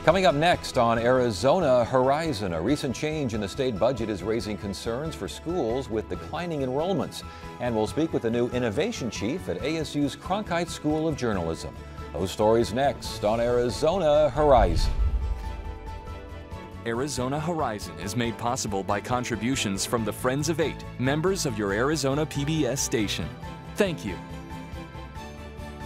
Coming up next on Arizona Horizon, a recent change in the state budget is raising concerns for schools with declining enrollments. And we'll speak with the new innovation chief at ASU's Cronkite School of Journalism. Those stories next on Arizona Horizon. Arizona Horizon is made possible by contributions from the Friends of Eight, members of your Arizona PBS station. Thank you.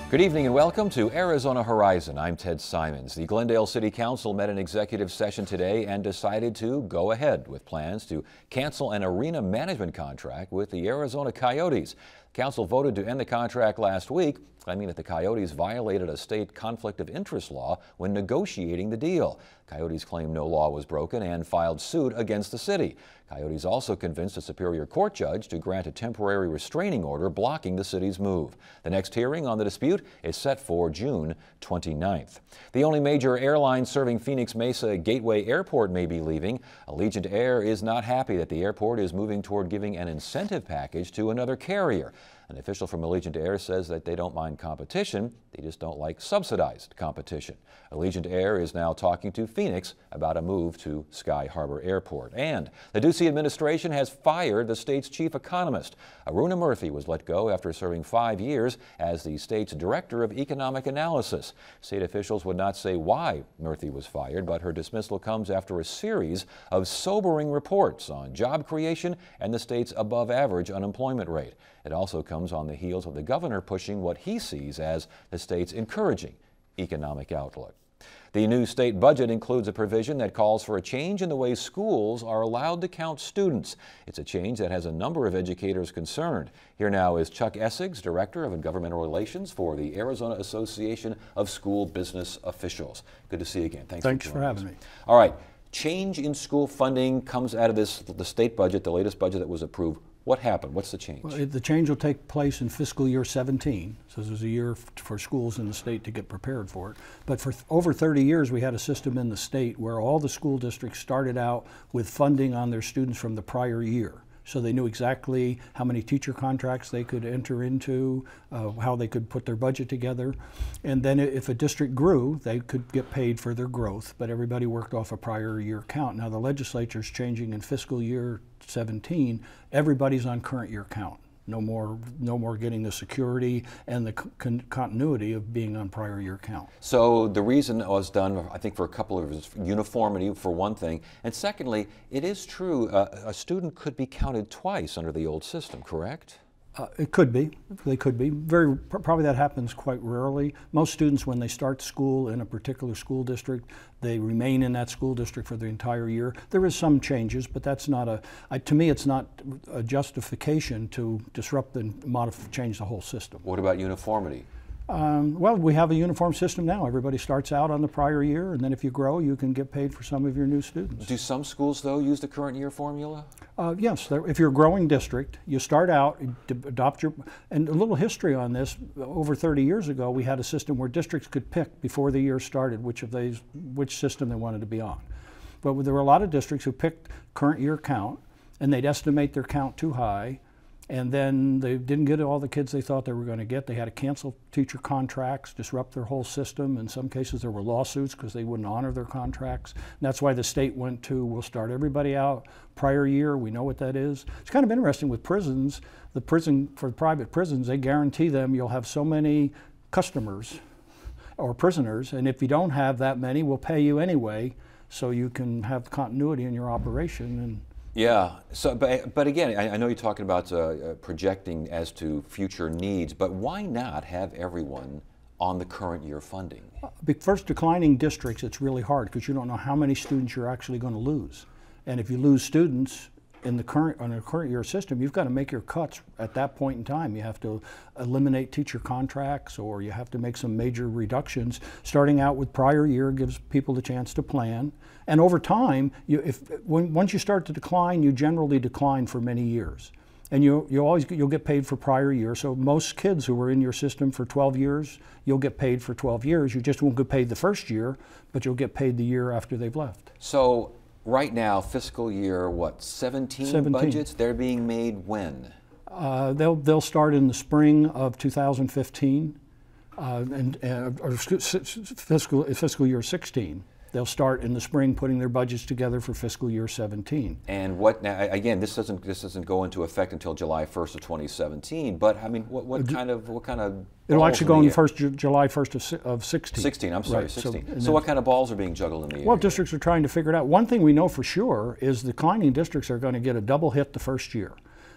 Good evening and welcome to Arizona Horizon. I'm Ted Simons. The Glendale City Council met in executive session today and decided to go ahead with plans to cancel an arena management contract with the Arizona Coyotes. Council voted to end the contract last week, claiming that the Coyotes violated a state conflict of interest law when negotiating the deal. Coyotes claim no law was broken and filed suit against the city. Coyotes also convinced a Superior Court judge to grant a temporary restraining order blocking the city's move. The next hearing on the dispute is set for June 29th. The only major airline serving Phoenix Mesa Gateway Airport may be leaving. Allegiant Air is not happy that the airport is moving toward giving an incentive package to another carrier. An official from Allegiant Air says that they don't mind competition, they just don't like subsidized competition. Allegiant Air is now talking to Phoenix about a move to Sky Harbor Airport. And the Ducey administration has fired the state's chief economist. Aruna Murthy was let go after serving 5 years as the state's director of economic analysis. State officials would not say why Murthy was fired, but her dismissal comes after a series of sobering reports on job creation and the state's above-average unemployment rate. It also comes on the heels of the governor pushing what he sees as the state's encouraging economic outlook. The new state budget includes a provision that calls for a change in the way schools are allowed to count students. It's a change that has a number of educators concerned. Here now is Chuck Essex, Director of Governmental Relations for the Arizona Association of School Business Officials. Good to see you again. Thanks for having me. All right. Change in school funding comes out of the state budget, the latest budget that was approved. What happened? What's the change? Well, the change will take place in fiscal year 17. So there's a year for schools in the state to get prepared for it. But for over 30 years, we had a system in the state where all the school districts started out with funding on their students from the prior year. So they knew exactly how many teacher contracts they could enter into, how they could put their budget together. And then if a district grew, they could get paid for their growth, but everybody worked off a prior year count. Now the legislature's changing in fiscal year 17, everybody's on current year count. No more getting the security and the continuity of being on prior year count. So the reason it was done, I think, for a couple of reasons: uniformity for one thing, and secondly, it is true a student could be counted twice under the old system, correct? It could be. They could be. Probably that happens quite rarely. Most students, when they start school in a particular school district, they remain in that school district for the entire year. There is some changes, but that's not to me, it's not a justification to disrupt and change the whole system. What about uniformity? Well, we have a uniform system now. Everybody starts out on the prior year, and then if you grow, you can get paid for some of your new students. Do some schools, though, use the current year formula? Yes, if you're a growing district, you start out, adopt your, and a little history on this, over 30 years ago, we had a system where districts could pick before the year started which system they wanted to be on. But there were a lot of districts who picked current year count, and they'd estimate their count too high, and then they didn't get all the kids they thought they were going to get. They had to cancel teacher contracts, disrupt their whole system. In some cases, there were lawsuits because they wouldn't honor their contracts. And that's why the state went to, we'll start everybody out prior year. We know what that is. It's kind of interesting with prisons. For the private prisons, they guarantee them you'll have so many customers or prisoners, and if you don't have that many, we'll pay you anyway, so you can have continuity in your operation. And yeah, so, but again, I know you're talking about projecting as to future needs, but why not have everyone on the current year funding? First, declining districts, it's really hard because you don't know how many students you're actually going to lose. And if you lose students on a current year system, you've got to make your cuts at that point in time. You have to eliminate teacher contracts, or you have to make some major reductions. Starting out with prior year gives people the chance to plan. And over time, once you start to decline, you generally decline for many years. And you'll get paid for prior year. So most kids who were in your system for 12 years, you'll get paid for 12 years. You just won't get paid the first year, but you'll get paid the year after they've left. So right now, fiscal year, what, 17 budgets? They're being made when? They'll start in the spring of 2015, or fiscal year 16. They'll start in the spring putting their budgets together for fiscal year 17. And what now? Again, this doesn't go into effect until July 1st of 2017. But I mean, what kind of It'll actually go in the July 1st of 16. 16. I'm sorry, Right, 16. So what kind of balls are being juggled in the air? Well, districts are trying to figure it out. One thing we know for sure is declining districts are going to get a double hit the first year.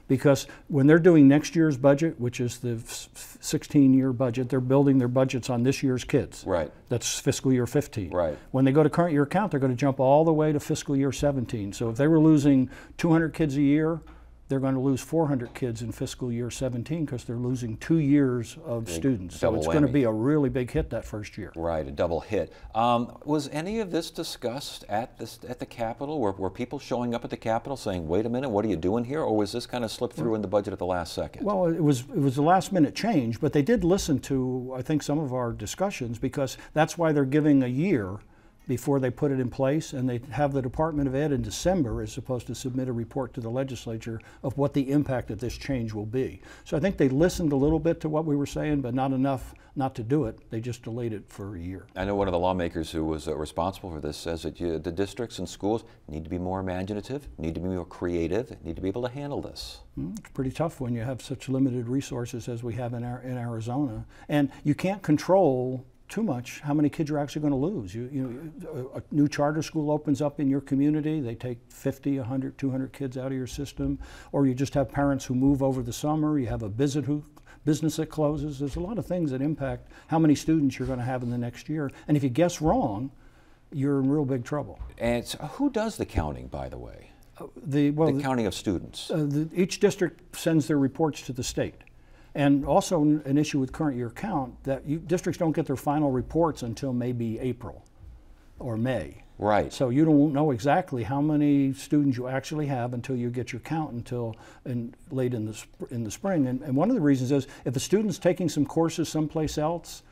Because when they're doing next year's budget, which is the 16-year budget, they're building their budgets on this year's kids. Right. That's fiscal year 15. Right. When they go to current year account, they're going to jump all the way to fiscal year 17. So if they were losing 200 kids a year, they're going to lose 400 kids in fiscal year 17 because they're losing 2 years of students. So it's going to be a really big hit that first year. Right, a double hit. Was any of this discussed at the Capitol? Were people showing up at the Capitol saying, "Wait a minute, what are you doing here?" Or was this kind of slipped through in the budget at the last second? Well, it was a last minute change, but they did listen to, I think, some of our discussions, because that's why they're giving a year before they put it in place, and they have the Department of Ed in December is supposed to submit a report to the legislature of what the impact of this change will be. So I think they listened a little bit to what we were saying, but not enough not to do it. They just delayed it for a year. I know one of the lawmakers who was responsible for this says that the districts and schools need to be more imaginative, need to be more creative, need to be able to handle this. It's pretty tough when you have such limited resources as we have in Arizona, and you can't control too much how many kids you're actually going to lose. A new charter school opens up in your community, they take 50, 100, 200 kids out of your system, or you just have parents who move over the summer, you have a business that closes. There's a lot of things that impact how many students you're going to have in the next year, and if you guess wrong, you're in real big trouble. And so who does the counting, by the way? The counting of students? Each district sends their reports to the state. And also an issue with current year count, that districts don't get their final reports until maybe April or May. Right. So you don't know exactly how many students you actually have until you get your count late in the spring. And one of the reasons is if a student's taking some courses someplace else,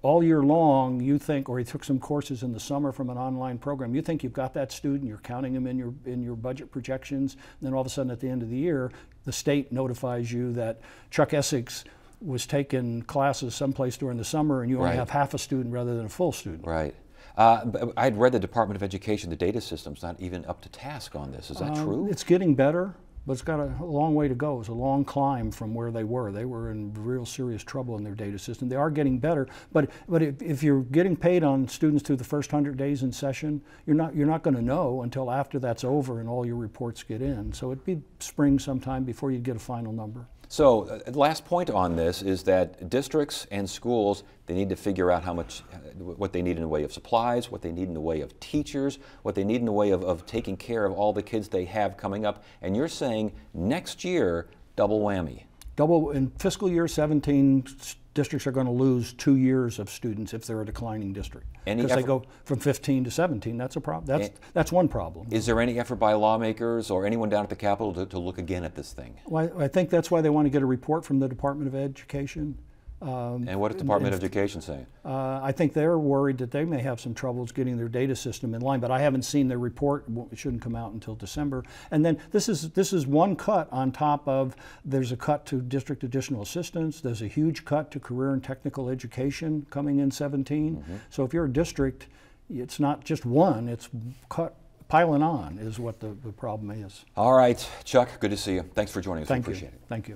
all year long you think, or he took some courses in the summer from an online program, you think you've got that student, you're counting them in your budget projections, and then all of a sudden at the end of the year, the state notifies you that Chuck Essex was taking classes someplace during the summer and you only have half a student rather than a full student. Right. I'd read the Department of Education, the data system's not even up to task on this. Is that true? It's getting better, but it's got a long way to go. It's a long climb from where they were. They were in real serious trouble in their data system. They are getting better, but if you're getting paid on students through the first 100 days in session, you're not going to know until after that's over and all your reports get in. So it'd be spring sometime before you get a final number. So last point on this is that districts and schools, they need to figure out what they need in the way of supplies, what they need in the way of teachers, what they need in the way of taking care of all the kids they have coming up. And you're saying next year, double whammy. In fiscal year 17, districts are going to lose 2 years of students if they're a declining district. Because they go from 15 to 17, that's a problem. That's one problem. Is there any effort by lawmakers or anyone down at the Capitol to look again at this thing? Well, I think that's why they want to get a report from the Department of Education. And what is the Department of Education saying? I think they're worried that they may have some troubles getting their data system in line, but I haven't seen their report. It shouldn't come out until December. And then this is one cut on top of, there's a cut to district additional assistance, there's a huge cut to career and technical education coming in 17. Mm-hmm. So if you're a district, it's not just one, it's piling on is what the problem is. All right, Chuck, good to see you. Thanks for joining us. Thank you. We appreciate it. Thank you.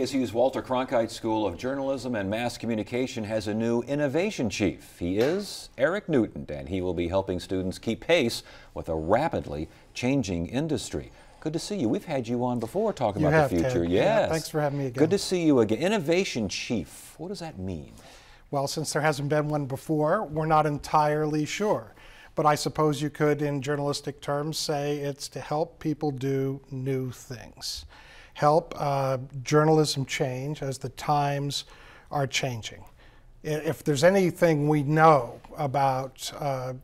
ASU's Walter Cronkite School of Journalism and Mass Communication has a new innovation chief. He is Eric Newton, and he will be helping students keep pace with a rapidly changing industry. Good to see you. We've had you on before talking about the future. Ted. Yes. Yeah, thanks for having me again. Good to see you again. Innovation chief, what does that mean? Well, since there hasn't been one before, we're not entirely sure. But I suppose you could, in journalistic terms, say it's to help people do new things. Help journalism change as the times are changing. If there's anything we know about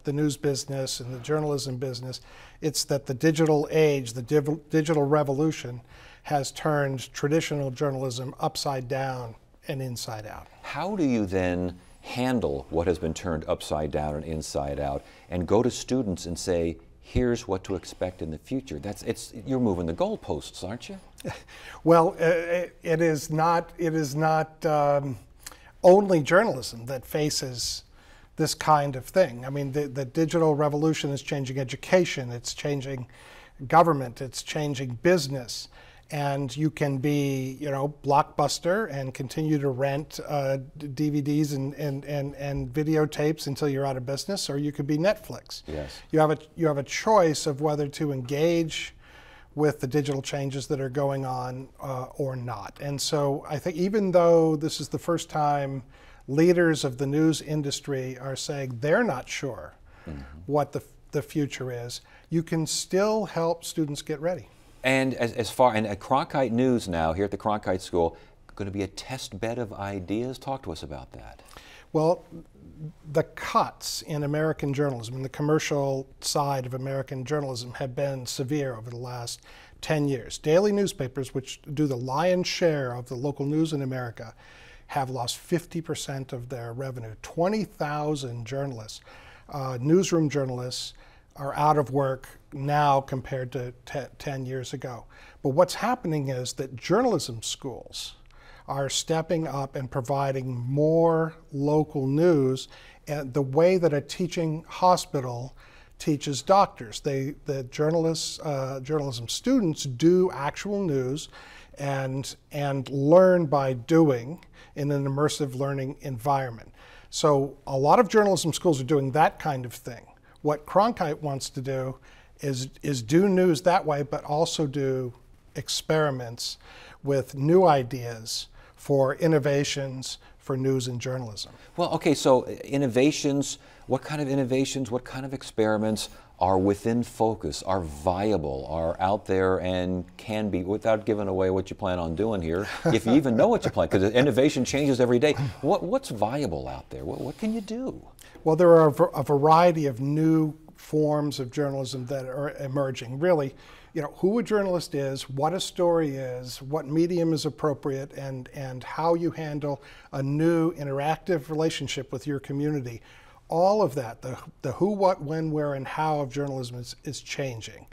the news business and the journalism business, it's that the digital age, the digital revolution, has turned traditional journalism upside down and inside out. How do you then handle what has been turned upside down and inside out and go to students and say, here's what to expect in the future? You're moving the goalposts, aren't you? Well, it is not only journalism that faces this kind of thing. I mean, the digital revolution is changing education, it's changing government, it's changing business. And you can be, Blockbuster and continue to rent DVDs and videotapes until you're out of business, or you could be Netflix. Yes. You have a choice of whether to engage with the digital changes that are going on or not. And so I think even though this is the first time leaders of the news industry are saying they're not sure what the future is, you can still help students get ready. And as far, and at Cronkite News now, here at the Cronkite School, going to be a test bed of ideas. Talk to us about that. Well, the cuts in American journalism, in the commercial side of American journalism, have been severe over the last 10 years. Daily newspapers, which do the lion's share of the local news in America, have lost 50% of their revenue. 20,000 journalists, newsroom journalists, are out of work now compared to 10 years ago. But what's happening is that journalism schools are stepping up and providing more local news, and the way that a teaching hospital teaches doctors. The journalism students do actual news and learn by doing in an immersive learning environment. So a lot of journalism schools are doing that kind of thing. What Cronkite wants to do is do news that way, but also do experiments with new ideas for innovations for news and journalism. Well, okay, so innovations, what kind of experiments are within focus, are viable, are out there and can be, without giving away what you plan on doing here, if you even know what you plan, because innovation changes every day. What's viable out there? What can you do? Well, there are a variety of new forms of journalism that are emerging. Really, who a journalist is, what a story is, what medium is appropriate, and how you handle a new interactive relationship with your community. All of that, the who, what, when, where, and how of journalism is changing.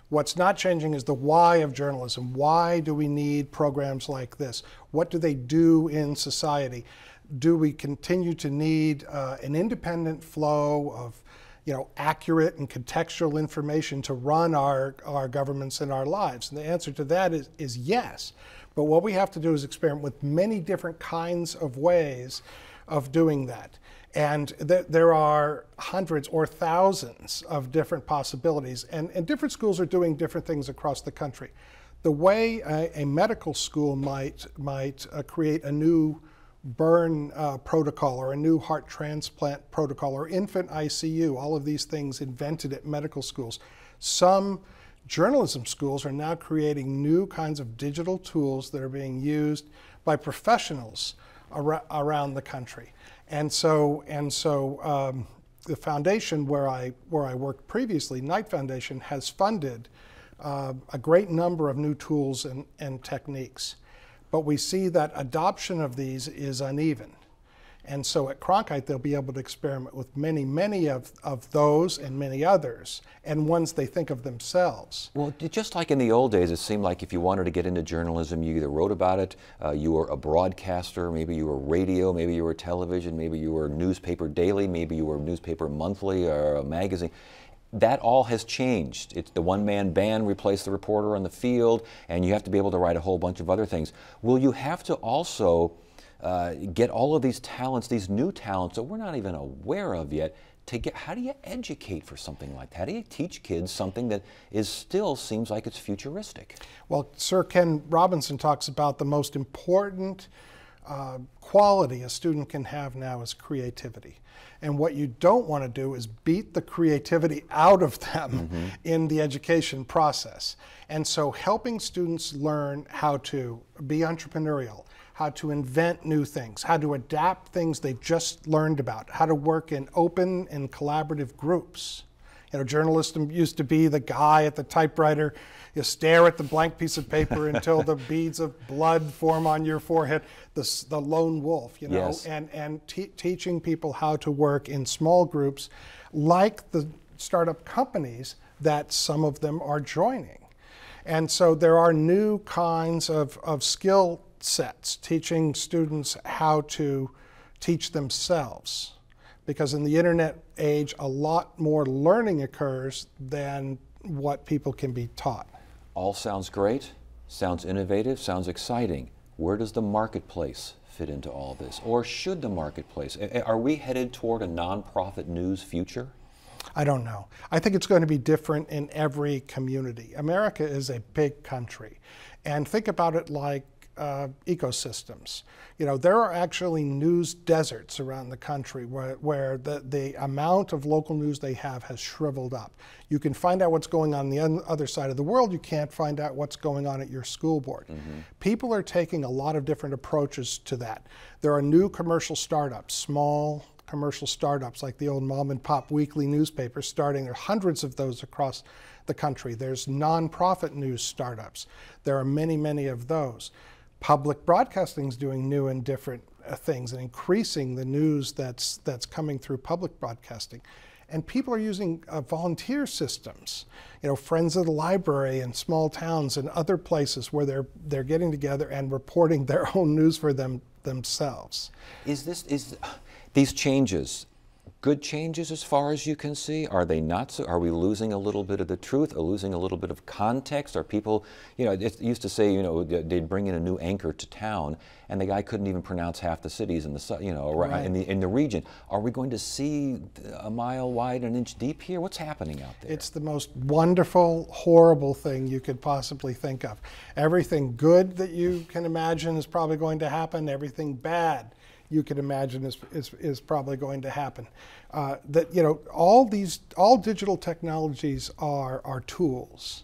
What's not changing is the why of journalism. Why do we need programs like this? What do they do in society? Do we continue to need an independent flow of accurate and contextual information to run our governments and our lives? And the answer to that is yes. But what we have to do is experiment with many different kinds of ways of doing that. And there are hundreds or thousands of different possibilities, and different schools are doing different things across the country. The way a medical school might create a new burn protocol or a new heart transplant protocol or infant ICU, all of these things invented at medical schools. Some journalism schools are now creating new kinds of digital tools that are being used by professionals around the country. And so the foundation where I worked previously, Knight Foundation, has funded a great number of new tools and techniques. But we see that adoption of these is uneven. And so at Cronkite, they'll be able to experiment with many of those and many others, and ones they think of themselves. Well, just like in the old days, it seemed like if you wanted to get into journalism, you either wrote about it, you were a broadcaster, maybe you were radio, maybe you were television, maybe you were newspaper daily, maybe you were newspaper monthly or a magazine. that all has changed. It's the one-man band replaced the reporter on the field, and you have to be able to write a whole bunch of other things. Will you have to also get all of these talents, these new talents that we're not even aware of yet, to get, how do you educate for something like that? How do you teach kids something that is still seems like it's futuristic? Well, Sir Ken Robinson talks about the most important quality a student can have now is creativity. And what you don't want to do is beat the creativity out of them in the education process. And so helping students learn how to be entrepreneurial, how to invent new things, how to adapt things they've just learned about, how to work in open and collaborative groups. You know, journalism used to be the guy at the typewriter. You stare at the blank piece of paper until the beads of blood form on your forehead, the lone wolf, you know, yes. and teaching people how to work in small groups like the startup companies that some of them are joining. And so there are new kinds of skill sets, teaching students how to teach themselves. Because in the internet age, a lot more learning occurs than what people can be taught. All sounds great, sounds innovative, sounds exciting. Where does the marketplace fit into all this? Or should the marketplace? Are we headed toward a nonprofit news future? I don't know. I think it's going to be different in every community. America is a big country. And think about it like ecosystems. You know, there are actually news deserts around the country where the amount of local news they have has shriveled up. You can find out what's going on the other side of the world. You can't find out what's going on at your school board. People are taking a lot of different approaches to that. There are new commercial startups, small commercial startups like the old mom and pop weekly newspapers starting. There are hundreds of those across the country. There's nonprofit news startups. There are many, many of those. Public broadcasting is doing new and different things and increasing the news that's coming through public broadcasting. And people are using volunteer systems. You know, Friends of the Library in small towns and other places where they're getting together and reporting their own news for themselves. Is these changes good changes as far as you can see? Are they not so? Are we losing a little bit of the truth, or losing a little bit of context? Are people, you know, it used to say, you know, they'd bring in a new anchor to town, and the guy couldn't even pronounce half the cities in the, you know, right. in the region. Are we going to see a mile wide, an inch deep here? What's happening out there? It's the most wonderful, horrible thing you could possibly think of. Everything good that you can imagine is probably going to happen. Everything bad you can imagine is probably going to happen. That, you know, all digital technologies are tools,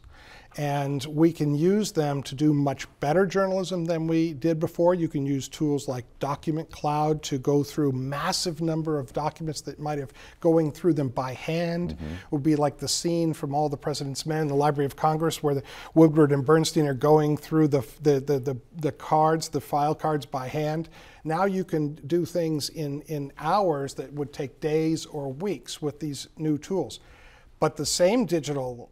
and we can use them to do much better journalism than we did before. You can use tools like Document Cloud to go through massive number of documents that might have going through them by hand. Would be like the scene from All the President's Men in the Library of Congress, where Woodward and Bernstein are going through the cards, the file cards by hand. Now you can do things in hours that would take days or weeks with these new tools. But the same digital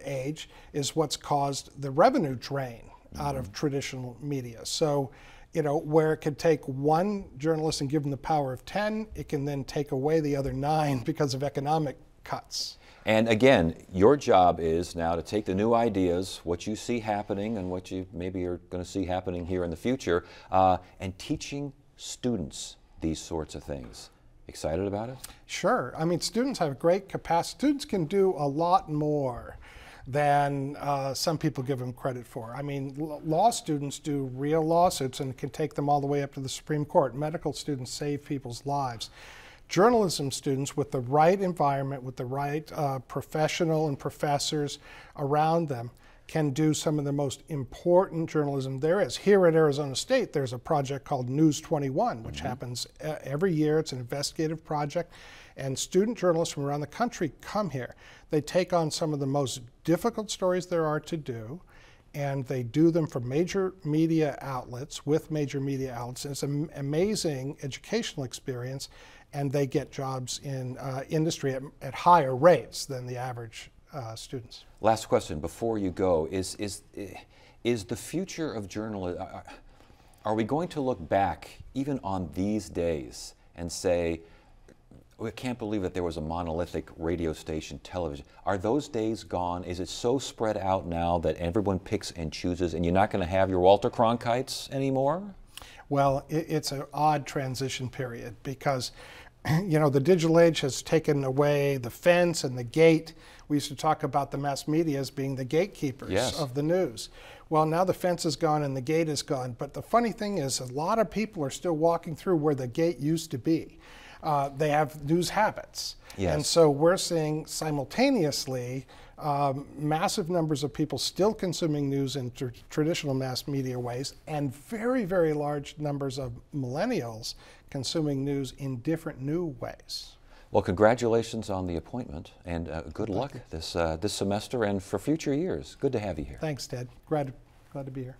age is what's caused the revenue drain out of traditional media. So, you know, where it could take one journalist and give them the power of 10, it can then take away the other 9 because of economic cuts. And again, your job is now to take the new ideas, what you see happening and what you maybe are going to see happening here in the future, and teaching students these sorts of things. Excited about it? Sure. I mean, students have great capacity. Students can do a lot more than some people give them credit for. I mean, law students do real lawsuits and can take them all the way up to the Supreme Court. Medical students save people's lives. Journalism students, with the right environment, with the right professional and professors around them, can do some of the most important journalism there is. Here at Arizona State, there's a project called News 21, which happens every year. It's an investigative project, and student journalists from around the country come here. They take on some of the most difficult stories there are to do, and they do them for major media outlets, with major media outlets. It's an amazing educational experience, and they get jobs in industry at higher rates than the average students. Last question before you go, is the future of journalism, are we going to look back even on these days and say, We can't believe that there was a monolithic radio station television. Are those days gone? Is it so spread out now that everyone picks and chooses, and you're not going to have your Walter Cronkites anymore? Well, it's an odd transition period because, you know, the digital age has taken away the fence and the gate. We used to talk about the mass media as being the gatekeepers of the news. Well, now the fence is gone and the gate is gone. But the funny thing is, a lot of people are still walking through where the gate used to be. They have news habits. And so we're seeing simultaneously massive numbers of people still consuming news in traditional mass media ways, and very, very large numbers of millennials consuming news in different new ways. Well, congratulations on the appointment, and good luck this semester and for future years. Good to have you here. Thanks, Ted. Glad to be here.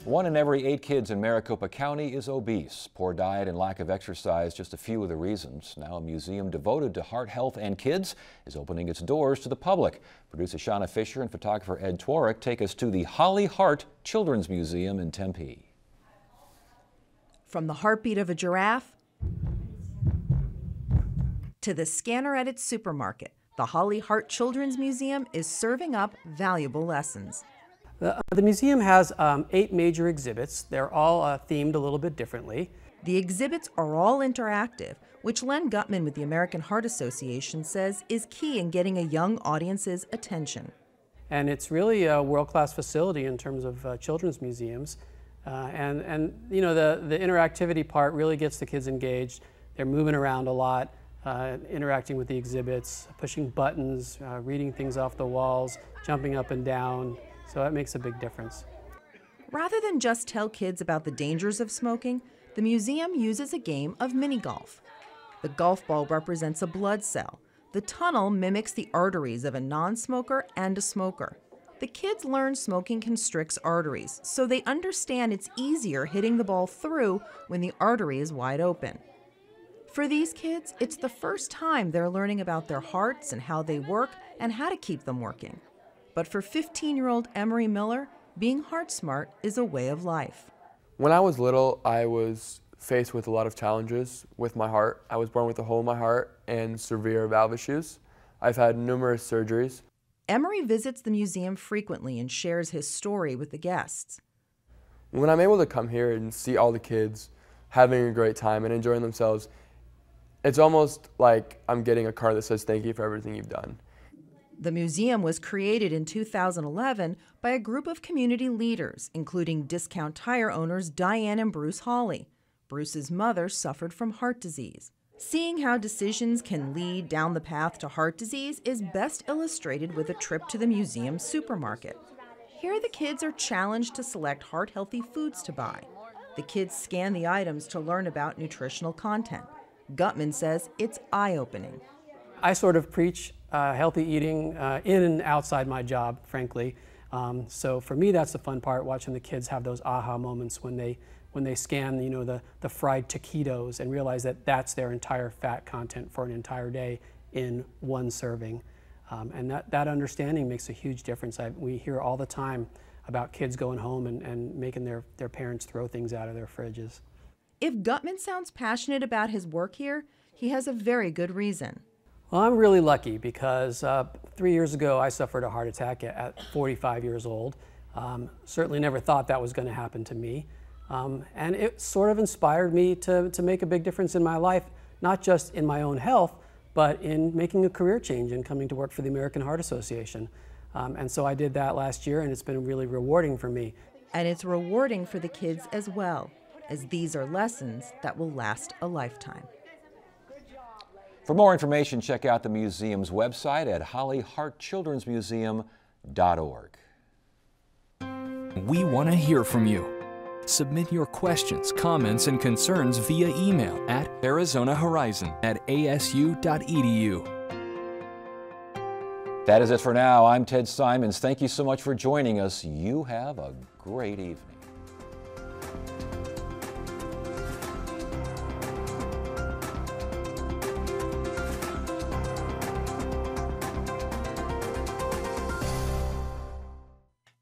One in every 8 kids in Maricopa County is obese. Poor diet and lack of exercise, just a few of the reasons. Now a museum devoted to heart health and kids is opening its doors to the public. Producer Shauna Fisher and photographer Ed Tworick take us to the Holly Hart Children's Museum in Tempe. From the heartbeat of a giraffe to the scanner at its supermarket, the Holly Hart Children's Museum is serving up valuable lessons. The museum has 8 major exhibits. They're all themed a little bit differently. The exhibits are all interactive, which Len Gutman with the American Heart Association says is key in getting a young audience's attention. And it's really a world-class facility in terms of children's museums. And you know, the interactivity part really gets the kids engaged. They're moving around a lot, interacting with the exhibits, pushing buttons, reading things off the walls, jumping up and down. So that makes a big difference. Rather than just tell kids about the dangers of smoking, the museum uses a game of mini golf. The golf ball represents a blood cell. The tunnel mimics the arteries of a non-smoker and a smoker. The kids learn smoking constricts arteries, so they understand it's easier hitting the ball through when the artery is wide open. For these kids, it's the first time they're learning about their hearts and how they work and how to keep them working. But for 15-year-old Emery Miller, being heart smart is a way of life. When I was little, I was faced with a lot of challenges with my heart. I was born with a hole in my heart and severe valve issues. I've had numerous surgeries. Emery visits the museum frequently and shares his story with the guests. When I'm able to come here and see all the kids having a great time and enjoying themselves, it's almost like I'm getting a card that says thank you for everything you've done. The museum was created in 2011 by a group of community leaders, including discount tire owners Diane and Bruce Hawley. Bruce's mother suffered from heart disease. Seeing how decisions can lead down the path to heart disease is best illustrated with a trip to the museum's supermarket. Here the kids are challenged to select heart-healthy foods to buy. The kids scan the items to learn about nutritional content. Gutman says it's eye-opening. I sort of preach healthy eating in and outside my job, frankly. So for me, that's the fun part, watching the kids have those aha moments when they scan, you know, the fried taquitos and realize that that's their entire fat content for an entire day in one serving. And that understanding makes a huge difference. We hear all the time about kids going home and making their parents throw things out of their fridges. If Gutman sounds passionate about his work here, he has a very good reason. Well, I'm really lucky because 3 years ago I suffered a heart attack at 45 years old. Certainly never thought that was going to happen to me. And it sort of inspired me to make a big difference in my life, not just in my own health, but in making a career change and coming to work for the American Heart Association. And so I did that last year, and it's been really rewarding for me. And it's rewarding for the kids as well, as these are lessons that will last a lifetime. For more information, check out the museum's website at hollyhartchildrensmuseum.org. We want to hear from you. Submit your questions, comments, and concerns via email at arizonahorizon@asu.edu. That is it for now. I'm Ted Simons. Thank you so much for joining us. You have a great evening.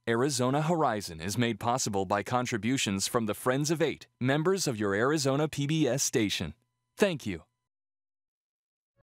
Arizona Horizon is made possible by contributions from the Friends of 8, members of your Arizona PBS station. Thank you.